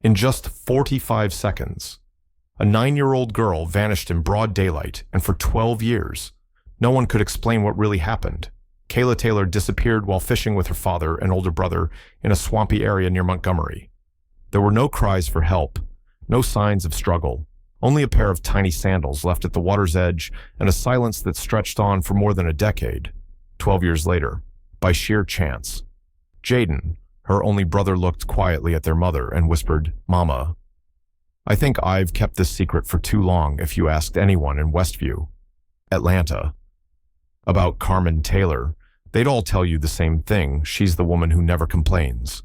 In just 45 seconds, a 9-year-old girl vanished in broad daylight, and for 12 years, no one could explain what really happened. Kayla Taylor disappeared while fishing with her father and older brother in a swampy area near Montgomery. There were no cries for help, no signs of struggle, only a pair of tiny sandals left at the water's edge and a silence that stretched on for more than a decade. 12 years later, by sheer chance, Jaden, her only brother, looked quietly at their mother and whispered, "Mama." I think I've kept this secret for too long if you asked anyone in Westview, Atlanta, about Carmen Taylor. They'd all tell you the same thing: she's the woman who never complains.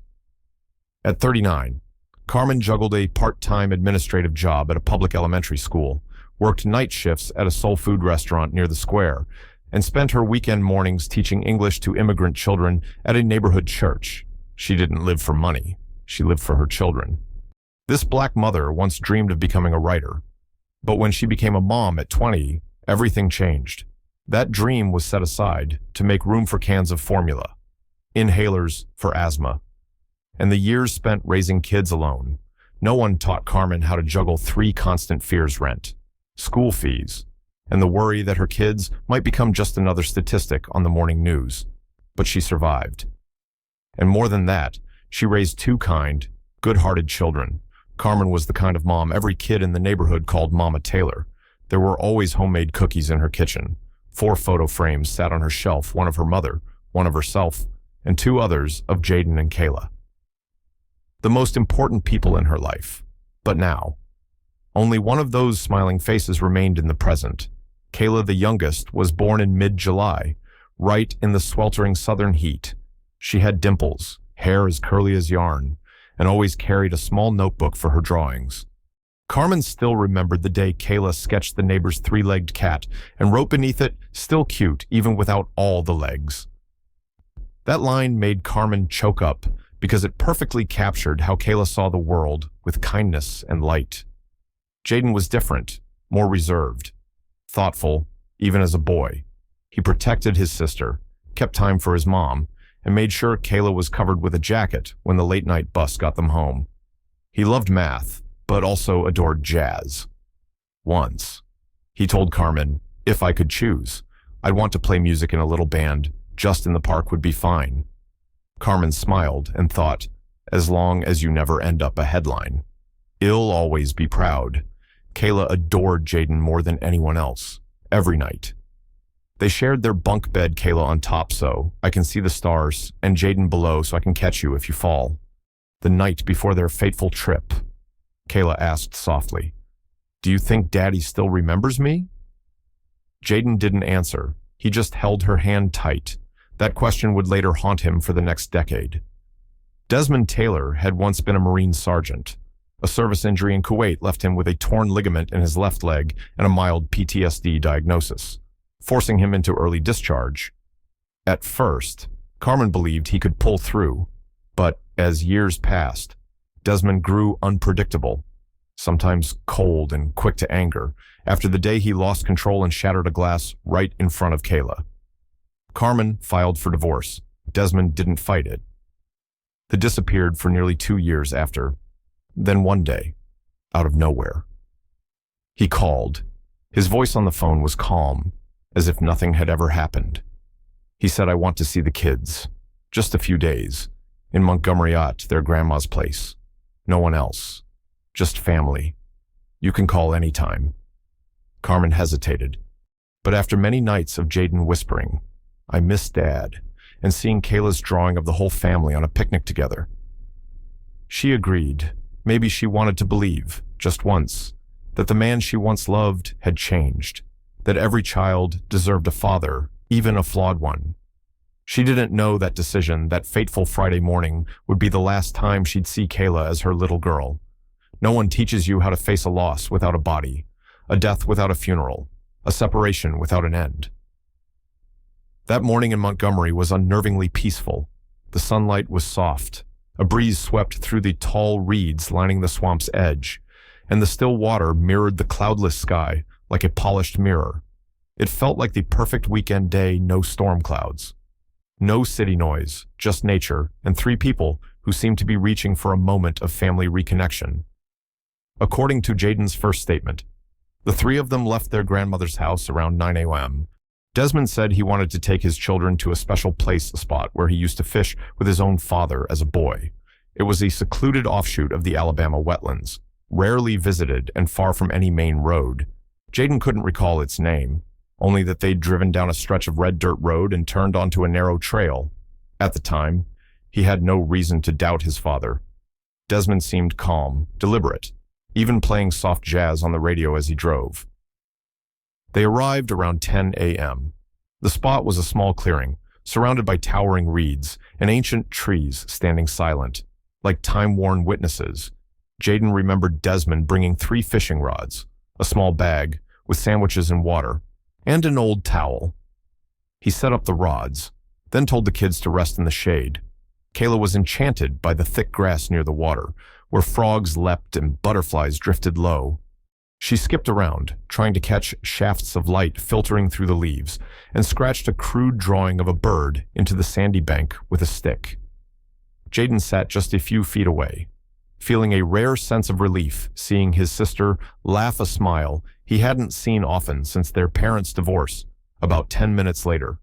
At 39, Carmen juggled a part-time administrative job at a public elementary school, worked night shifts at a soul food restaurant near the square, and spent her weekend mornings teaching English to immigrant children at a neighborhood church. She didn't live for money. She lived for her children. This black mother once dreamed of becoming a writer, but when she became a mom at 20, everything changed. That dream was set aside to make room for cans of formula, inhalers for asthma, and the years spent raising kids alone. No one taught Carmen how to juggle 3 constant fears: rent, school fees, and the worry that her kids might become just another statistic on the morning news. But she survived. And more than that, she raised 2 kind, good-hearted children. Carmen was the kind of mom every kid in the neighborhood called Mama Taylor. There were always homemade cookies in her kitchen. 4 photo frames sat on her shelf, one of her mother, one of herself, and 2 others of Jaden and Kayla, the most important people in her life. But now, only one of those smiling faces remained in the present. Kayla, the youngest, was born in mid-July, right in the sweltering southern heat. She had dimples, hair as curly as yarn, and always carried a small notebook for her drawings. Carmen still remembered the day Kayla sketched the neighbor's 3-legged cat and wrote beneath it, "Still cute, even without all the legs." That line made Carmen choke up because it perfectly captured how Kayla saw the world, with kindness and light. Jaden was different, more reserved, thoughtful, even as a boy. He protected his sister, kept time for his mom, and made sure Kayla was covered with a jacket when the late-night bus got them home. He loved math, but also adored jazz. Once, he told Carmen, "If I could choose, I'd want to play music in a little band. Just in the park would be fine." Carmen smiled and thought, "As long as you never end up a headline. I'll always be proud." Kayla adored Jaden more than anyone else, every night. They shared their bunk bed, Kayla on top so I can see the stars, and Jaden below so I can catch you if you fall. The night before their fateful trip, Kayla asked softly, "Do you think Daddy still remembers me?" Jaden didn't answer. He just held her hand tight. That question would later haunt him for the next decade. Desmond Taylor had once been a Marine sergeant. A service injury in Kuwait left him with a torn ligament in his left leg and a mild PTSD diagnosis, forcing him into early discharge. At first, Carmen believed he could pull through, but as years passed, Desmond grew unpredictable, sometimes cold and quick to anger, after the day he lost control and shattered a glass right in front of Kayla. Carmen filed for divorce. Desmond didn't fight it. They disappeared for nearly 2 years after. Then one day, out of nowhere, he called. His voice on the phone was calm, as if nothing had ever happened. He said, "I want to see the kids. Just a few days. In Montgomery at their grandma's place. No one else. Just family. You can call anytime." Carmen hesitated. But after many nights of Jaden whispering, "I miss Dad," and seeing Kayla's drawing of the whole family on a picnic together, she agreed. Maybe she wanted to believe, just once, that the man she once loved had changed, that every child deserved a father, even a flawed one. She didn't know that decision, that fateful Friday morning, would be the last time she'd see Kayla as her little girl. No one teaches you how to face a loss without a body, a death without a funeral, a separation without an end. That morning in Montgomery was unnervingly peaceful. The sunlight was soft. A breeze swept through the tall reeds lining the swamp's edge, and the still water mirrored the cloudless sky like a polished mirror. It felt like the perfect weekend day, no storm clouds. No city noise, just nature, and three people who seemed to be reaching for a moment of family reconnection. According to Jaden's first statement, the three of them left their grandmother's house around 9 a.m. Desmond said he wanted to take his children to a special place spot where he used to fish with his own father as a boy. It was a secluded offshoot of the Alabama wetlands, rarely visited and far from any main road. Jaden couldn't recall its name, only that they'd driven down a stretch of red dirt road and turned onto a narrow trail. At the time, he had no reason to doubt his father. Desmond seemed calm, deliberate, even playing soft jazz on the radio as he drove. They arrived around 10 a.m. The spot was a small clearing, surrounded by towering reeds and ancient trees standing silent, like time-worn witnesses. Jaden remembered Desmond bringing 3 fishing rods, a small bag with sandwiches and water, and an old towel. He set up the rods, then told the kids to rest in the shade. Kayla was enchanted by the thick grass near the water, where frogs leapt and butterflies drifted low. She skipped around, trying to catch shafts of light filtering through the leaves, and scratched a crude drawing of a bird into the sandy bank with a stick. Jaden sat just a few feet away, feeling a rare sense of relief seeing his sister laugh a smile he hadn't seen often since their parents' divorce, about 10 minutes later.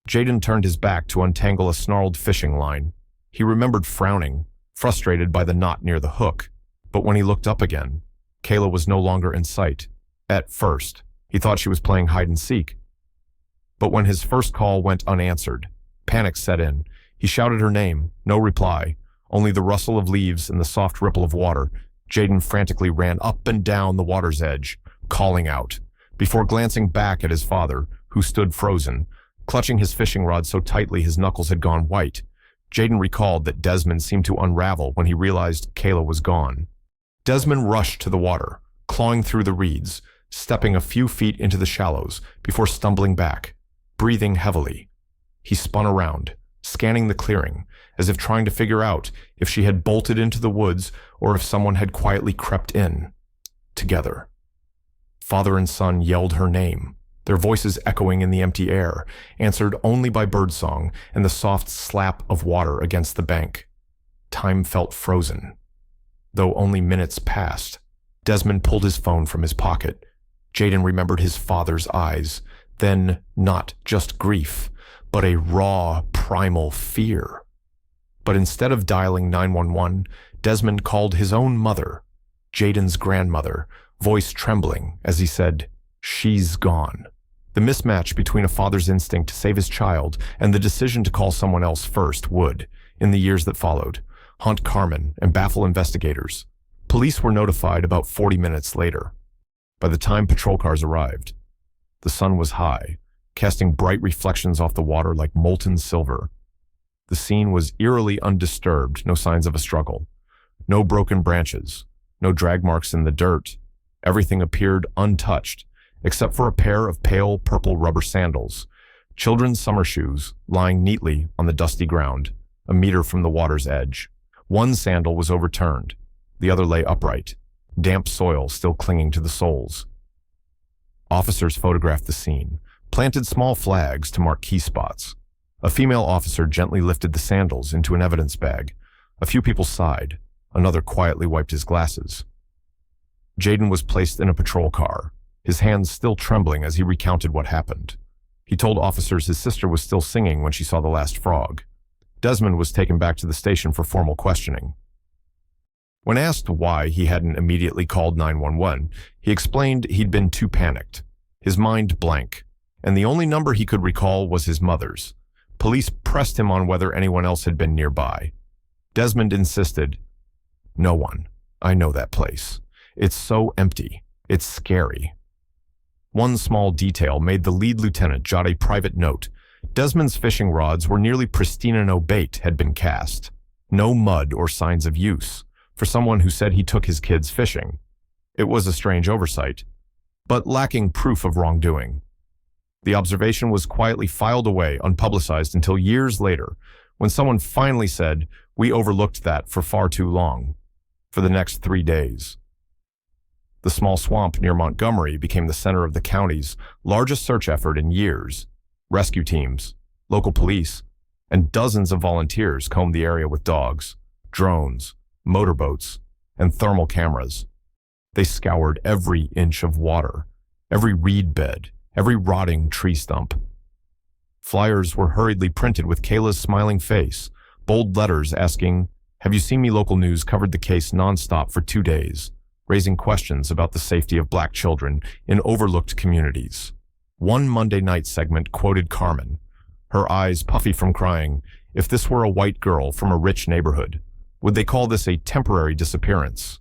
Jaden turned his back to untangle a snarled fishing line. He remembered frowning, frustrated by the knot near the hook, but when he looked up again, Kayla was no longer in sight. At first, he thought she was playing hide-and-seek. But when his first call went unanswered, panic set in. He shouted her name, no reply, only the rustle of leaves and the soft ripple of water. Jaden frantically ran up and down the water's edge, calling out, before glancing back at his father, who stood frozen, clutching his fishing rod so tightly his knuckles had gone white. Jaden recalled that Desmond seemed to unravel when he realized Kayla was gone. Desmond rushed to the water, clawing through the reeds, stepping a few feet into the shallows before stumbling back, breathing heavily. He spun around, scanning the clearing, as if trying to figure out if she had bolted into the woods or if someone had quietly crept in. Together. Father and son yelled her name, their voices echoing in the empty air, answered only by birdsong and the soft slap of water against the bank. Time felt frozen. Though only minutes passed, Desmond pulled his phone from his pocket. Jaden remembered his father's eyes, then not just grief, but a raw, primal fear. But instead of dialing 911, Desmond called his own mother, Jaden's grandmother, voice trembling as he said, "She's gone." The mismatch between a father's instinct to save his child and the decision to call someone else first would, in the years that followed, haunt Carmen and baffle investigators. Police were notified about 40 minutes later. By the time patrol cars arrived, the sun was high, casting bright reflections off the water like molten silver. The scene was eerily undisturbed, no signs of a struggle. No broken branches, no drag marks in the dirt. Everything appeared untouched, except for a pair of pale purple rubber sandals, children's summer shoes lying neatly on the dusty ground, a meter from the water's edge. One sandal was overturned, the other lay upright, damp soil still clinging to the soles. Officers photographed the scene, planted small flags to mark key spots. A female officer gently lifted the sandals into an evidence bag. A few people sighed. Another quietly wiped his glasses. Jaden was placed in a patrol car, his hands still trembling as he recounted what happened. He told officers his sister was still singing when she saw the last frog. Desmond was taken back to the station for formal questioning. When asked why he hadn't immediately called 911, he explained he'd been too panicked, his mind blank, and the only number he could recall was his mother's. Police pressed him on whether anyone else had been nearby. Desmond insisted, "No one. I know that place. It's so empty. It's scary." One small detail made the lead lieutenant jot a private note. Desmond's fishing rods were nearly pristine and no bait had been cast. No mud or signs of use, for someone who said he took his kids fishing. It was a strange oversight, but lacking proof of wrongdoing. The observation was quietly filed away, unpublicized until years later, when someone finally said, "We overlooked that for far too long," for the next 3 days. The small swamp near Montgomery became the center of the county's largest search effort in years. Rescue teams, local police, and dozens of volunteers combed the area with dogs, drones, motorboats, and thermal cameras. They scoured every inch of water, every reed bed, every rotting tree stump. Flyers were hurriedly printed with Kayla's smiling face. Bold letters asking, "Have you seen me?" Local news covered the case nonstop for 2 days, raising questions about the safety of black children in overlooked communities. One Monday night segment quoted Carmen, her eyes puffy from crying, "If this were a white girl from a rich neighborhood, would they call this a temporary disappearance?"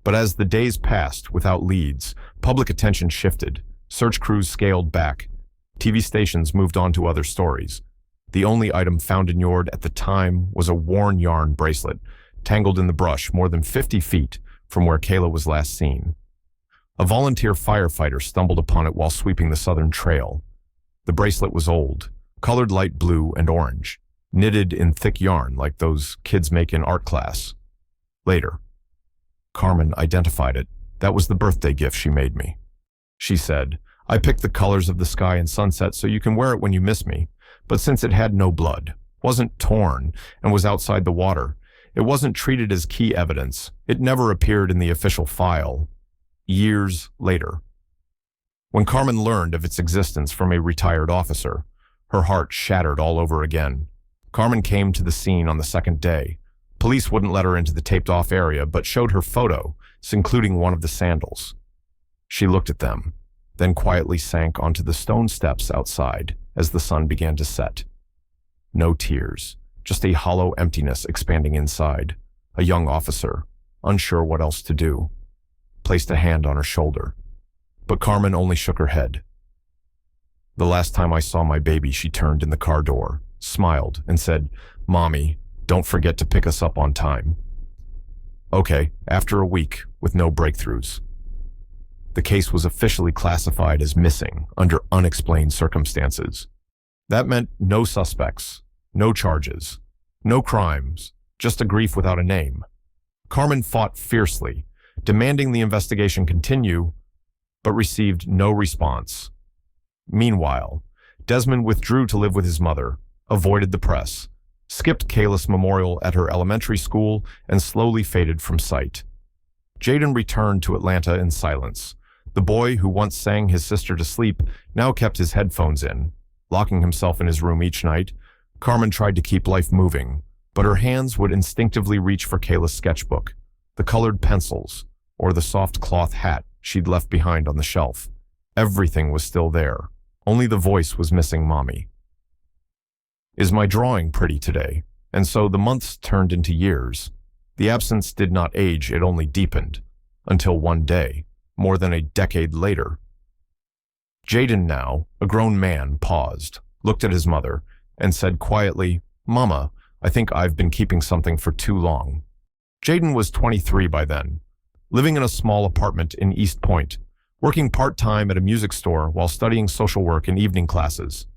But as the days passed without leads, public attention shifted, search crews scaled back, TV stations moved on to other stories. The only item found in Yord at the time was a worn yarn bracelet, tangled in the brush more than 50 feet from where Kayla was last seen. A volunteer firefighter stumbled upon it while sweeping the southern trail. The bracelet was old, colored light blue and orange, knitted in thick yarn like those kids make in art class. Later, Carmen identified it. "That was the birthday gift she made me," she said. "I picked the colors of the sky and sunset so you can wear it when you miss me. But since it had no blood, wasn't torn, and was outside the water, it wasn't treated as key evidence. It never appeared in the official file." Years later, when Carmen learned of its existence from a retired officer, her heart shattered all over again. Carmen came to the scene on the second day. Police wouldn't let her into the taped-off area, but showed her photo, including one of the sandals. She looked at them, then quietly sank onto the stone steps outside as the sun began to set. No tears, just a hollow emptiness expanding inside. A young officer, unsure what else to do, placed a hand on her shoulder. But Carmen only shook her head. "The last time I saw my baby," she turned in the car door, smiled, and said, "Mommy, don't forget to pick us up on time." Okay, after a week, with no breakthroughs. The case was officially classified as missing under unexplained circumstances. That meant no suspects, no charges, no crimes, just a grief without a name. Carmen fought fiercely, demanding the investigation continue, but received no response. Meanwhile, Desmond withdrew to live with his mother, avoided the press, skipped Kayla's memorial at her elementary school, and slowly faded from sight. Jaden returned to Atlanta in silence. The boy who once sang his sister to sleep now kept his headphones in, locking himself in his room each night. Carmen tried to keep life moving, but her hands would instinctively reach for Kayla's sketchbook, the colored pencils, or the soft cloth hat she'd left behind on the shelf. Everything was still there. Only the voice was missing Mommy. "Is my drawing pretty today?" And so the months turned into years. The absence did not age, it only deepened, until one day, more than a decade later. Jaden, now a grown man, paused, looked at his mother, and said quietly, "Mama, I think I've been keeping something for too long." Jaden was 23 by then, living in a small apartment in East Point, working part-time at a music store while studying social work in evening classes.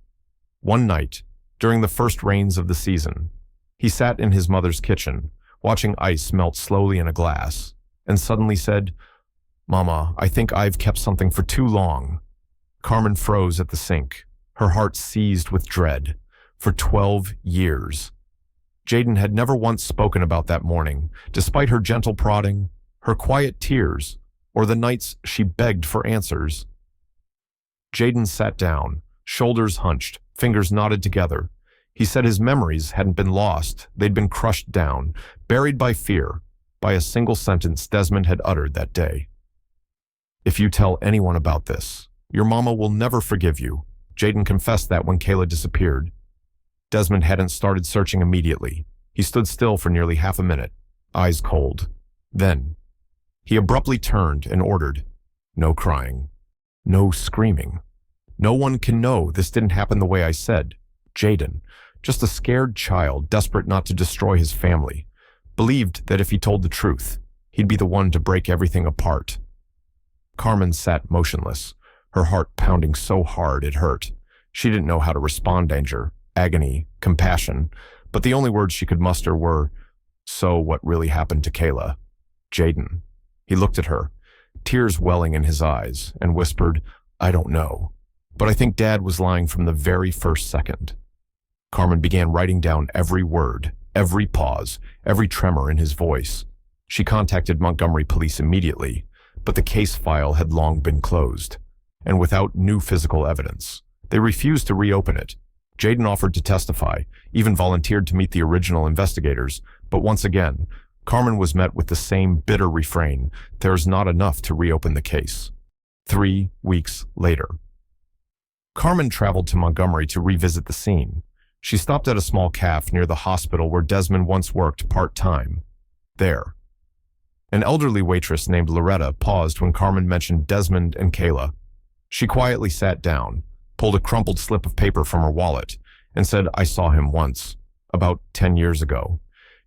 One night, during the first rains of the season, he sat in his mother's kitchen, watching ice melt slowly in a glass, and suddenly said, "Mama, I think I've kept something for too long." Carmen froze at the sink, her heart seized with dread. For 12 years. Jaden had never once spoken about that morning, despite her gentle prodding, her quiet tears, or the nights she begged for answers. Jaden sat down, shoulders hunched, fingers knotted together. He said his memories hadn't been lost, they'd been crushed down, buried by fear, by a single sentence Desmond had uttered that day. "If you tell anyone about this, your mama will never forgive you." Jaden confessed that when Kayla disappeared. Desmond hadn't started searching immediately. He stood still for nearly half a minute, eyes cold. Then, he abruptly turned and ordered, "No crying. No screaming. No one can know this didn't happen the way I said. Jaden, just a scared child desperate not to destroy his family, believed that if he told the truth, he'd be the one to break everything apart." Carmen sat motionless, her heart pounding so hard it hurt. She didn't know how to respond to danger, agony, compassion, but the only words she could muster were, "So what really happened to Kayla?" "Jaden." He looked at her, tears welling in his eyes, and whispered, "I don't know, but I think Dad was lying from the very first second." Carmen began writing down every word, every pause, every tremor in his voice. She contacted Montgomery police immediately, but the case file had long been closed, and without new physical evidence. They refused to reopen it. Jayden offered to testify, even volunteered to meet the original investigators, but once again, Carmen was met with the same bitter refrain: "There's not enough to reopen the case." 3 weeks later, Carmen traveled to Montgomery to revisit the scene. She stopped at a small cafe near the hospital where Desmond once worked part-time. There, an elderly waitress named Loretta paused when Carmen mentioned Desmond and Kayla. She quietly sat down, pulled a crumpled slip of paper from her wallet, and said, "I saw him once, about 10 years ago.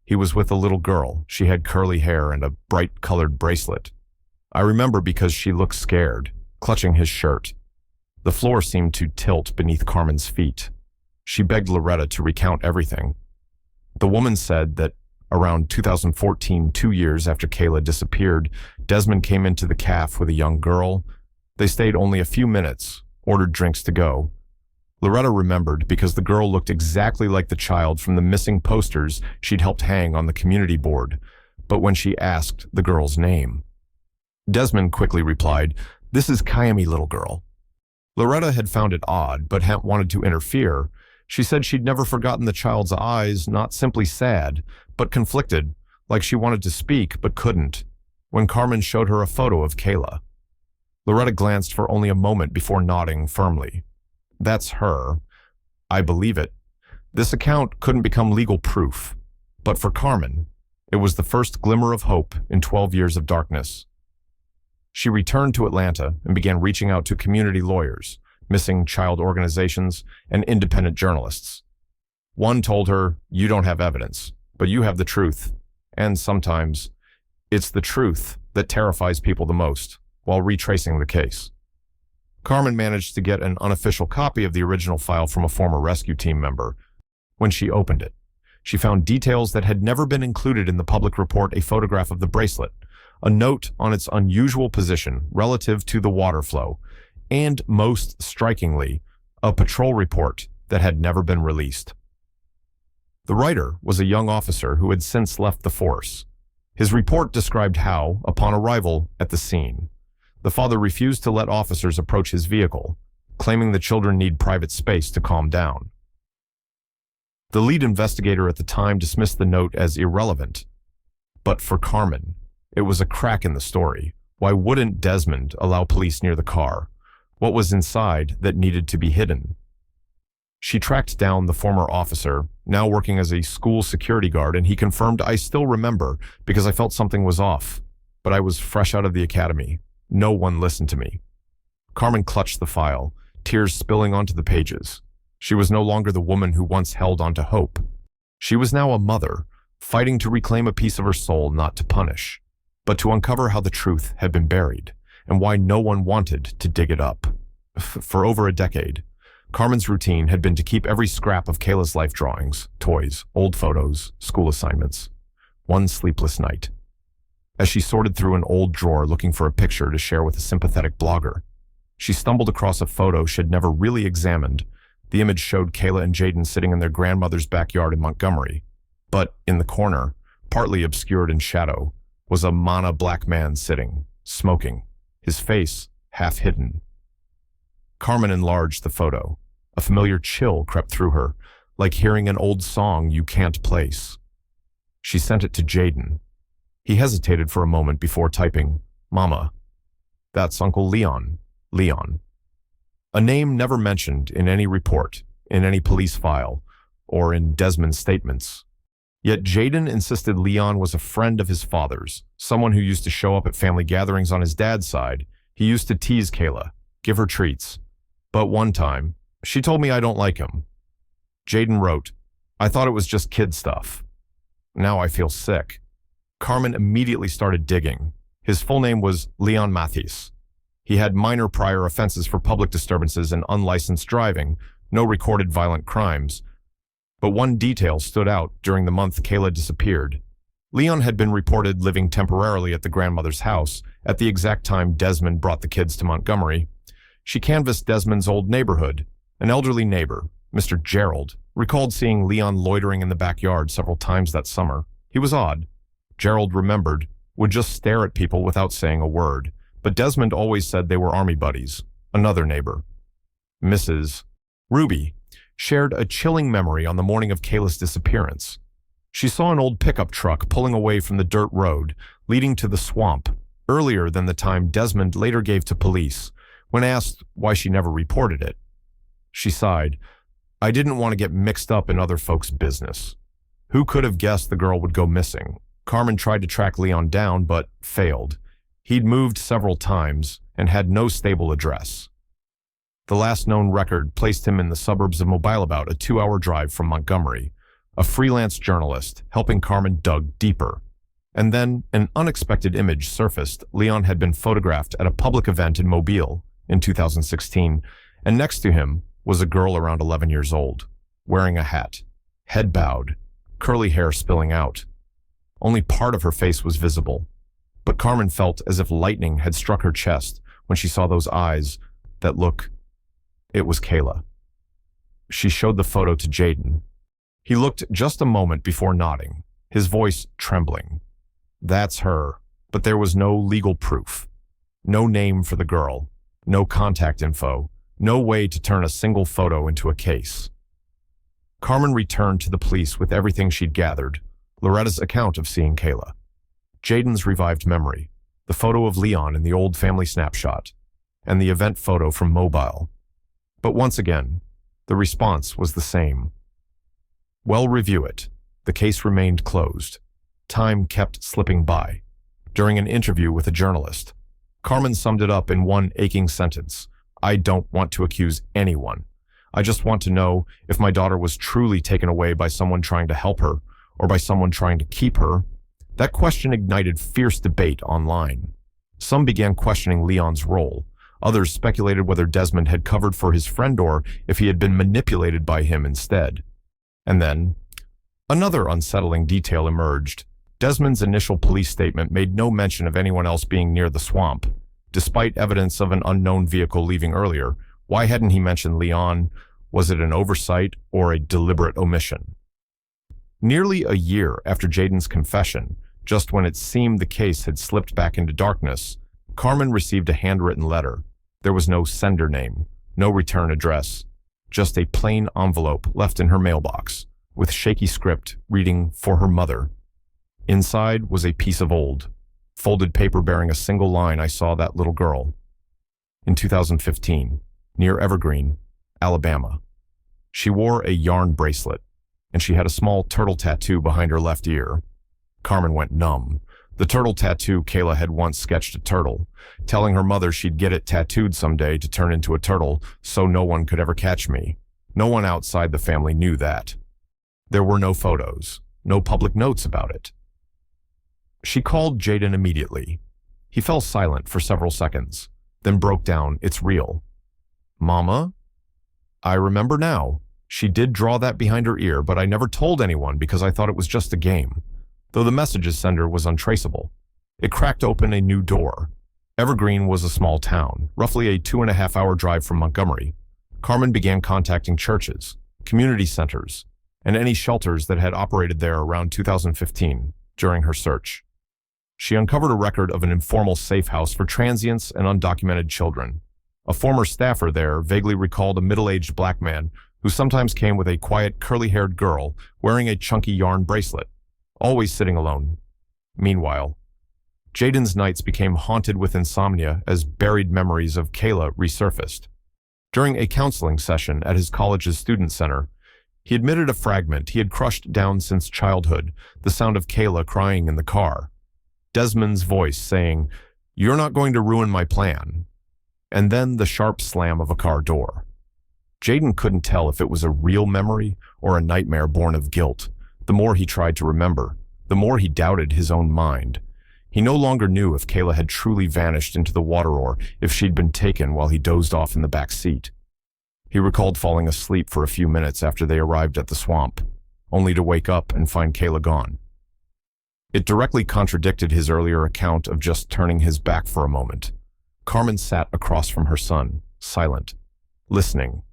He was with a little girl. She had curly hair and a bright-colored bracelet. I remember because she looked scared, clutching his shirt." The floor seemed to tilt beneath Carmen's feet. She begged Loretta to recount everything. The woman said that around 2014, 2 years after Kayla disappeared, Desmond came into the cafe with a young girl. They stayed only a few minutes, ordered drinks to go. Loretta remembered because the girl looked exactly like the child from the missing posters she'd helped hang on the community board, but when she asked the girl's name, Desmond quickly replied, "This is Kayami, little girl." Loretta had found it odd, but hadn't wanted to interfere. She said she'd never forgotten the child's eyes, not simply sad, but conflicted, like she wanted to speak but couldn't, when Carmen showed her a photo of Kayla. Loretta glanced for only a moment before nodding firmly. "That's her. I believe it." This account couldn't become legal proof, but for Carmen, it was the first glimmer of hope in 12 years of darkness. She returned to Atlanta and began reaching out to community lawyers, missing child organizations, and independent journalists. One told her, "You don't have evidence, but you have the truth." And sometimes, it's the truth that terrifies people the most while retracing the case. Carmen managed to get an unofficial copy of the original file from a former rescue team member. When she opened it, she found details that had never been included in the public report: a photograph of the bracelet, a note on its unusual position relative to the water flow, and, most strikingly, a patrol report that had never been released. The writer was a young officer who had since left the force. His report described how, upon arrival at the scene, the father refused to let officers approach his vehicle, claiming the children need private space to calm down. The lead investigator at the time dismissed the note as irrelevant, but for Carmen, it was a crack in the story. Why wouldn't Desmond allow police near the car? What was inside that needed to be hidden? She tracked down the former officer, now working as a school security guard, and he confirmed, "I still remember because I felt something was off, but I was fresh out of the academy. No one listened to me." Carmen clutched the file, tears spilling onto the pages. She was no longer the woman who once held on to hope. She was now a mother, fighting to reclaim a piece of her soul, not to punish, but to uncover how the truth had been buried and why no one wanted to dig it up. For over a decade, Carmen's routine had been to keep every scrap of Kayla's life drawings, toys, old photos, school assignments. One sleepless night, as she sorted through an old drawer looking for a picture to share with a sympathetic blogger, she stumbled across a photo she'd never really examined. The image showed Kayla and Jayden sitting in their grandmother's backyard in Montgomery, but in the corner, partly obscured in shadow, was a Mana black man sitting, smoking, his face half hidden. Carmen enlarged the photo. A familiar chill crept through her, like hearing an old song you can't place. She sent it to Jayden. He hesitated for a moment before typing, "Mama, that's Uncle Leon, Leon." A name never mentioned in any report, in any police file, or in Desmond's statements. Yet Jayden insisted Leon was a friend of his father's, someone who used to show up at family gatherings on his dad's side. He used to tease Kayla, give her treats. But one time, "She told me I don't like him." Jayden wrote, "I thought it was just kid stuff. Now I feel sick." Carmen immediately started digging. His full name was Leon Mathis. He had minor prior offenses for public disturbances and unlicensed driving, no recorded violent crimes. But one detail stood out during the month Kayla disappeared. Leon had been reported living temporarily at the grandmother's house at the exact time Desmond brought the kids to Montgomery. She canvassed Desmond's old neighborhood. An elderly neighbor, Mr. Gerald, recalled seeing Leon loitering in the backyard several times that summer. He was odd. Gerald remembered, would just stare at people without saying a word, but Desmond always said they were army buddies. Another neighbor, Mrs. Ruby, shared a chilling memory on the morning of Kayla's disappearance. She saw an old pickup truck pulling away from the dirt road leading to the swamp earlier than the time Desmond later gave to police when asked why she never reported it. She sighed. "I didn't want to get mixed up in other folks' business." Who could have guessed the girl would go missing? Carmen tried to track Leon down, but failed. He'd moved several times and had no stable address. The last known record placed him in the suburbs of Mobile, about a 2-hour drive from Montgomery. A freelance journalist helping Carmen dug deeper. And then an unexpected image surfaced. Leon had been photographed at a public event in Mobile in 2016, and next to him was a girl around 11 years old, wearing a hat, head bowed, curly hair spilling out. Only part of her face was visible, but Carmen felt as if lightning had struck her chest when she saw those eyes, that look. It was Kayla. She showed the photo to Jaden. He looked just a moment before nodding, his voice trembling. That's her, but there was no legal proof. No name for the girl, no contact info, no way to turn a single photo into a case. Carmen returned to the police with everything she'd gathered, Loretta's account of seeing Kayla, Jaden's revived memory, the photo of Leon in the old family snapshot, and the event photo from Mobile. But once again, the response was the same. Well, review it. The case remained closed. Time kept slipping by. During an interview with a journalist, Carmen summed it up in one aching sentence. "I don't want to accuse anyone. I just want to know if my daughter was truly taken away by someone trying to help her or by someone trying to keep her." That question ignited fierce debate online. Some began questioning Leon's role. Others speculated whether Desmond had covered for his friend or if he had been manipulated by him instead. And then, another unsettling detail emerged. Desmond's initial police statement made no mention of anyone else being near the swamp. Despite evidence of an unknown vehicle leaving earlier, why hadn't he mentioned Leon? Was it an oversight or a deliberate omission? Nearly a year after Jaden's confession, just when it seemed the case had slipped back into darkness, Carmen received a handwritten letter. There was no sender name, no return address, just a plain envelope left in her mailbox, with shaky script reading "For her mother." Inside was a piece of old, folded paper bearing a single line: "I saw that little girl in 2015, near Evergreen, Alabama. She wore a yarn bracelet, and she had a small turtle tattoo behind her left ear." Carmen went numb. The turtle tattoo, Kayla had once sketched a turtle, telling her mother she'd get it tattooed someday to turn into a turtle so no one could ever catch me. No one outside the family knew that. There were no photos, no public notes about it. She called Jaden immediately. He fell silent for several seconds, then broke down. "It's real." "Mama? I remember now. She did draw that behind her ear, but I never told anyone because I thought it was just a game." Though the message's sender was untraceable, it cracked open a new door. Evergreen was a small town, roughly a 2.5-hour drive from Montgomery. Carmen began contacting churches, community centers, and any shelters that had operated there around 2015 during her search. She uncovered a record of an informal safe house for transients and undocumented children. A former staffer there vaguely recalled a middle-aged black man who sometimes came with a quiet, curly-haired girl wearing a chunky yarn bracelet, always sitting alone. Meanwhile, Jaden's nights became haunted with insomnia as buried memories of Kayla resurfaced. During a counseling session at his college's student center, he admitted a fragment he had crushed down since childhood, the sound of Kayla crying in the car. Desmond's voice saying, "You're not going to ruin my plan." And then the sharp slam of a car door. Jaden couldn't tell if it was a real memory or a nightmare born of guilt. The more he tried to remember, the more he doubted his own mind. He no longer knew if Kayla had truly vanished into the water or if she'd been taken while he dozed off in the back seat. He recalled falling asleep for a few minutes after they arrived at the swamp, only to wake up and find Kayla gone. It directly contradicted his earlier account of just turning his back for a moment. Carmen sat across from her son, silent, listening.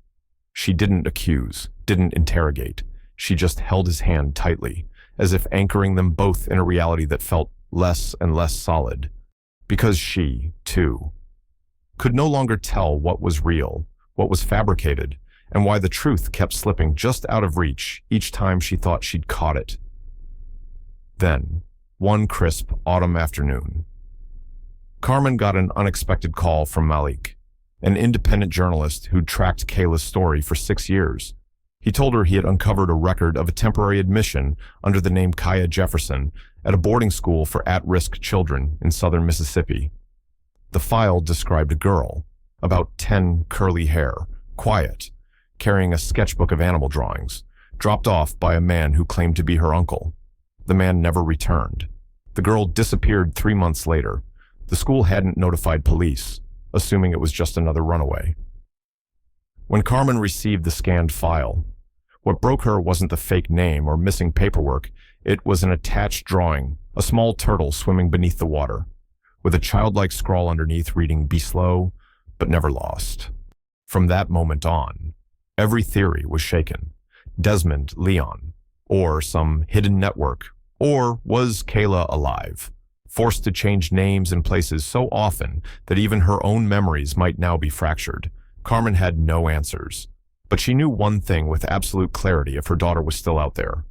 She didn't accuse, didn't interrogate. She just held his hand tightly, as if anchoring them both in a reality that felt less and less solid. Because she, too, could no longer tell what was real, what was fabricated, and why the truth kept slipping just out of reach each time she thought she'd caught it. Then, one crisp autumn afternoon, Carmen got an unexpected call from Malik, an independent journalist who'd tracked Kayla's story for 6 years. He told her he had uncovered a record of a temporary admission under the name Kaya Jefferson at a boarding school for at-risk children in southern Mississippi. The file described a girl, about 10, curly hair, quiet, carrying a sketchbook of animal drawings, dropped off by a man who claimed to be her uncle. The man never returned. The girl disappeared 3 months later. The school hadn't notified police, assuming it was just another runaway. When Carmen received the scanned file, what broke her wasn't the fake name or missing paperwork. It was an attached drawing, a small turtle swimming beneath the water, with a childlike scrawl underneath reading, "Be slow, but never lost." From that moment on, every theory was shaken. Desmond, Leon, or some hidden network, or was Kayla alive, forced to change names and places so often that even her own memories might now be fractured? Carmen had no answers. But she knew one thing with absolute clarity: if her daughter was still out there,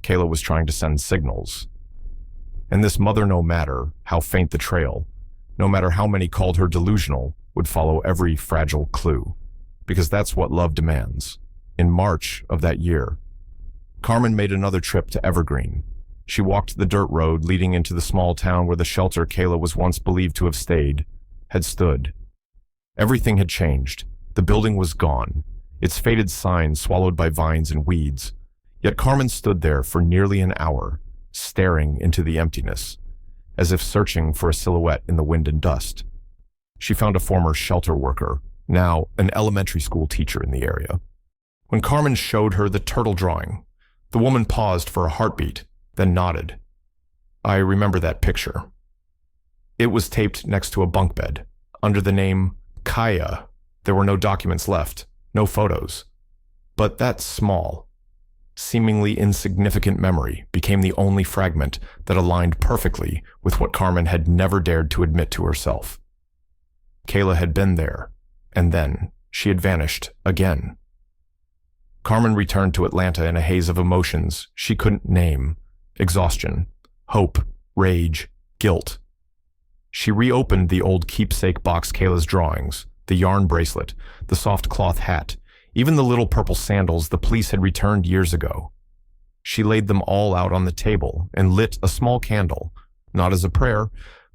Kayla was trying to send signals. And this mother, no matter how faint the trail, no matter how many called her delusional, would follow every fragile clue. Because that's what love demands. In March of that year, Carmen made another trip to Evergreen. She walked the dirt road leading into the small town where the shelter Kayla was once believed to have stayed had stood. Everything had changed. The building was gone, its faded sign swallowed by vines and weeds. Yet Carmen stood there for nearly an hour, staring into the emptiness, as if searching for a silhouette in the wind and dust. She found a former shelter worker, now an elementary school teacher in the area. When Carmen showed her the turtle drawing, the woman paused for a heartbeat, then nodded. "I remember that picture. It was taped next to a bunk bed, under the name Kaya. There were no documents left, no photos. But that small, seemingly insignificant memory became the only fragment that aligned perfectly with what Carmen had never dared to admit to herself. Kayla had been there, and then she had vanished again. Carmen returned to Atlanta in a haze of emotions she couldn't name: exhaustion, hope, rage, guilt. She reopened the old keepsake box, Kayla's drawings, the yarn bracelet, the soft cloth hat, even the little purple sandals the police had returned years ago. She laid them all out on the table and lit a small candle, not as a prayer,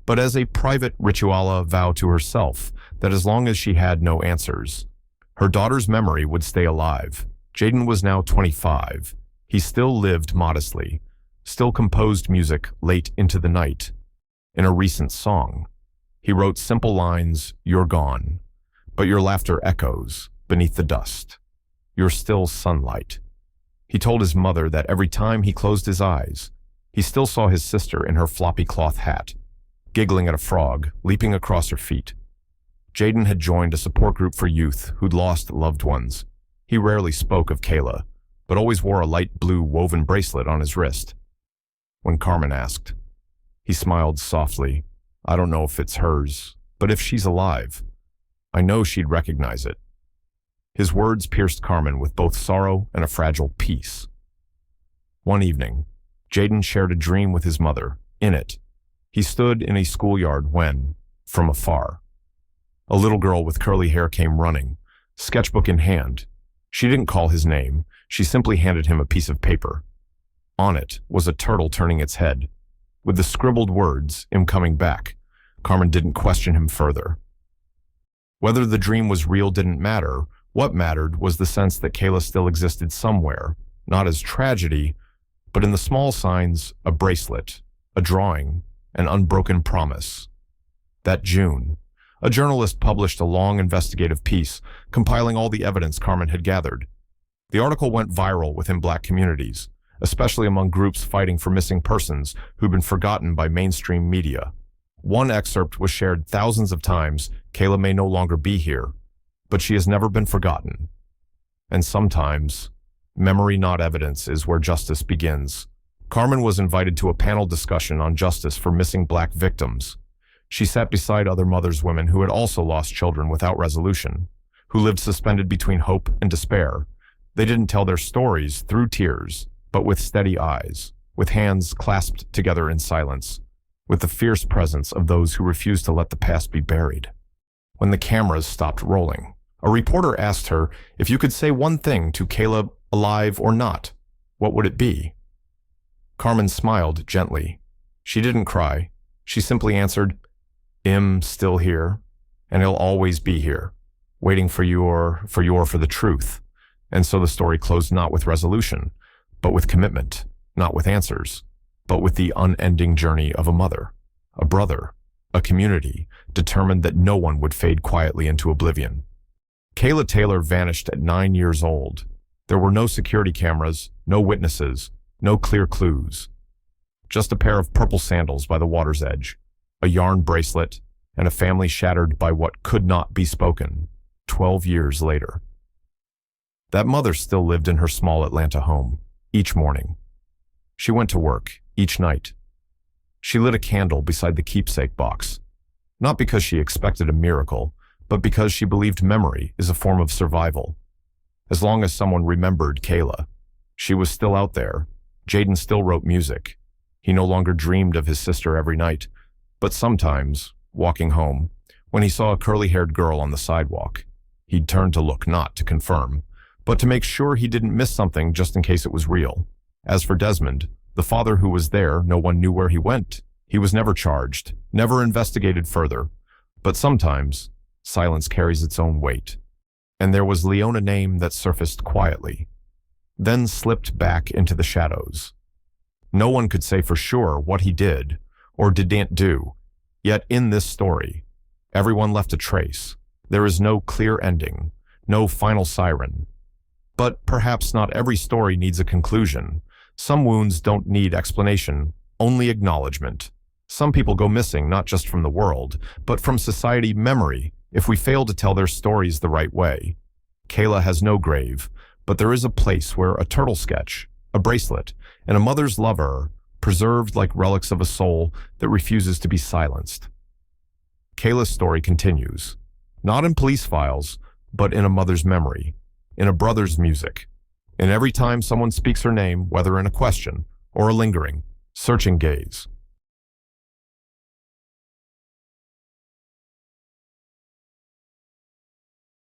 but as a private ritual vow to herself that as long as she had no answers, her daughter's memory would stay alive. Jaden was now 25. He still lived modestly, still composed music late into the night. In a recent song, he wrote simple lines: "You're gone, but your laughter echoes beneath the dust. You're still sunlight." He told his mother that every time he closed his eyes, he still saw his sister in her floppy cloth hat, giggling at a frog leaping across her feet. Jaden had joined a support group for youth who'd lost loved ones. He rarely spoke of Kayla, but always wore a light blue woven bracelet on his wrist. When Carmen asked, he smiled softly. "I don't know if it's hers, but if she's alive, I know she'd recognize it." His words pierced Carmen with both sorrow and a fragile peace. One evening, Jaden shared a dream with his mother. In it, he stood in a schoolyard when, from afar, a little girl with curly hair came running, sketchbook in hand. She didn't call his name. She simply handed him a piece of paper. On it was a turtle turning its head. With the scribbled words, "I'm coming back," Carmen didn't question him further. Whether the dream was real didn't matter. What mattered was the sense that Kayla still existed somewhere, not as tragedy, but in the small signs: a bracelet, a drawing, an unbroken promise. That June, a journalist published a long investigative piece compiling all the evidence Carmen had gathered. The article went viral within Black communities, especially among groups fighting for missing persons who'd been forgotten by mainstream media. One excerpt was shared thousands of times: "Kayla may no longer be here, but she has never been forgotten." And sometimes, Memory, not evidence, is where justice begins. Carmen was invited to a panel discussion on justice for missing Black victims. She sat beside other mothers, women who had also lost children without resolution, who lived suspended between hope and despair. They didn't tell their stories through tears, but with steady eyes, with hands clasped together in silence, with the fierce presence of those who refused to let the past be buried. When the cameras stopped rolling, a reporter asked her, if you could say one thing to Kayla, alive or not, what would it be? Carmen smiled gently. She didn't cry. She simply answered, "I'm still here, and he'll always be here, waiting for you or for the truth." And so the story closed not with resolution, but with commitment, not with answers, but with the unending journey of a mother, a brother, a community, determined that no one would fade quietly into oblivion. Kayla Taylor vanished at 9 years old. There were no security cameras, no witnesses, no clear clues. Just a pair of purple sandals by the water's edge, a yarn bracelet, and a family shattered by what could not be spoken 12 years later. That mother still lived in her small Atlanta home, each morning. She went to work, each night. She lit a candle beside the keepsake box, not because she expected a miracle, but because she believed memory is a form of survival. As long as someone remembered Kayla, she was still out there. Jaden still wrote music. He no longer dreamed of his sister every night, but sometimes, walking home, when he saw a curly-haired girl on the sidewalk, he'd turn to look, not to confirm, but to make sure he didn't miss something just in case it was real. As for Desmond, the father who was there, no one knew where he went. He was never charged, never investigated further. But sometimes, silence carries its own weight. And there was Leona, name that surfaced quietly, then slipped back into the shadows. No one could say for sure what he did or didn't do, yet in this story, everyone left a trace. There is no clear ending, no final siren. But perhaps not every story needs a conclusion. Some wounds don't need explanation, only acknowledgement. Some people go missing not just from the world, but from society memory if we fail to tell their stories the right way. Kayla has no grave, but there is a place where a turtle sketch, a bracelet, and a mother's love are preserved like relics of a soul that refuses to be silenced. Kayla's story continues, not in police files, but in a mother's memory, in a brother's music. And every time someone speaks her name, whether in a question or a lingering, searching gaze,